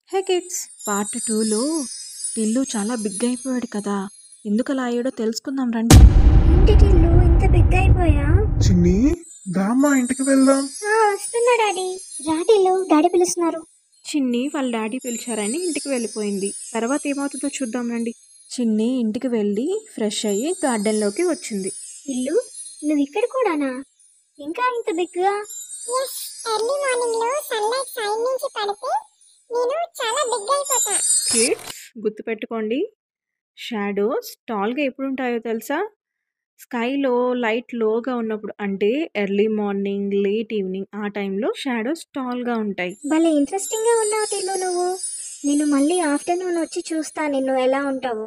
హే kids, part 2లో టిల్లు చాలా big అయిపోయాడు కదా. ఎందుకు అలా అయ్యాడో తెలుసుకుందాం రండి. ఏంటి టిల్లు ఇంత బిగ్ అయిపోయా? చిన్ని దామ్మా ఇంటికి వెళ్దాం. వస్తున్నా డాడీ. రా టిల్లు, డాడీ పిలుస్తున్నారు. చిన్ని వాళ్ళ డాడీ పిలిచారని ఇంటికి వెళ్ళిపోయింది. తర్వాత ఏమవుతుందో చూద్దాం రండి. చిన్ని ఇంటికి వెళ్ళి ఫ్రెష్ అయ్యి గార్డెన్లోకి వచ్చింది. టిల్లు, నువ్వు ఇక్కడ కూడానా? ఇంకా ఇంత బిగ్గా? ఎర్లీ మార్నింగ్ లో సన్లైట్ సైడ్ నుంచి పడితే నేను చాలా బిగ్ అయిపోతా. కిడ్స్ గుర్తుపెట్టుకోండి, షాడోస్ టాల్గా ఎప్పుడు ఉంటాయో తెలుసా? స్కైలో లైట్ లోగా ఉన్నప్పుడు, అంటే ఎర్లీ మార్నింగ్ లేట్ ఈవినింగ్ ఆ టైంలో షాడోస్ టాల్గా ఉంటాయి. భలే ఇంట్రెస్టింగ్ గా ఉన్నావు టిల్లు నువ్వు. నేను మళ్ళీ ఆఫ్టర్నూన్ వచ్చి చూస్తా నిన్ను ఎలా ఉంటావు.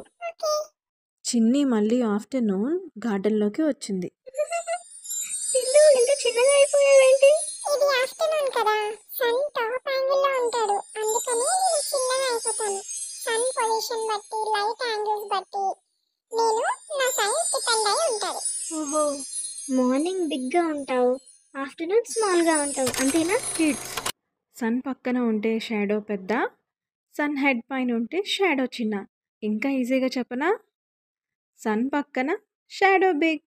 చిన్ని మళ్ళీ ఆఫ్టర్నూన్ గార్డెన్లోకి వచ్చింది. టిల్లు ఇంత చిన్నగా అయిపోయావేంటి? ఇది ఆఫ్టర్నూన్ కదా, సన్ టాప్ యాంగిల్ లో ఉంటాడు, అందుకని నేను చిన్నగా అయిపోతాను. సన్ పొజిషన్ బట్టి, లైట్ యాంగిల్స్ బట్టి నేను నా సైజ్ డిపెండ్ అయి ఉంటాడు. ఓహో, మార్నింగ్ బిగ్ గా ఉంటావు, ఆఫ్టర్నూన్ స్మాల్ గా ఉంటావు, అంతేనా? కిడ్స్, సన్ పక్కన ఉంటే షాడో పెద్ద, సన్ హెడ్ పైన ఉంటే షాడో చిన్న. ఇంకా ఈజీగా చెప్పనా? సన్ పక్కన షాడో బిగ్,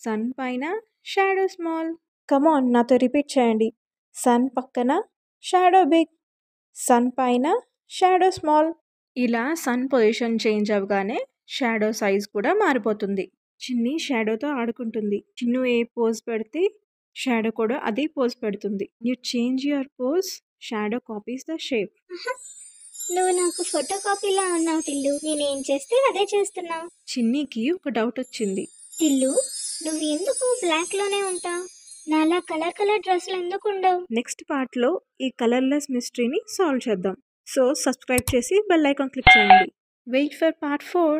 సన్ పైన షాడో స్మాల్. కమాన్, నాతో రిపీట్ చేయండి. సన్ పక్కన షాడో బిగ్, సన్ పైన షాడో స్మాల్. ఇలా సన్ పొజిషన్ చేంజ్ అవ్వగానే షాడో సైజ్ కూడా మారిపోతుంది. చిన్ని షాడోతో ఆడుకుంటుంది. చిన్ను ఏ పోజ్ పెడితే షాడో కూడా అదే పోజ్ పెడుతుంది. You change your pose, shadow copies the shape. నువ్వు నాకు ఫోటో కాపీలా ఉన్నావు టిల్లు, నేనేం చేస్తే అదే చేస్తున్నావు. చిన్నికి ఒక డౌట్ వచ్చింది. టిల్లు, నువ్వు ఎందుకు బ్లాక్ లోనే ఉంటావు? నాలా కలర్ కలర్ డ్రెస్సులు ఎందుకు ఉండవు? నెక్స్ట్ పార్ట్లో ఈ కలర్లెస్ మిస్టరీని సాల్వ్ చేద్దాం. సో సబ్స్క్రైబ్ చేసి బెల్ ఐకాన్ క్లిక్ చేయండి. Wait for part 4.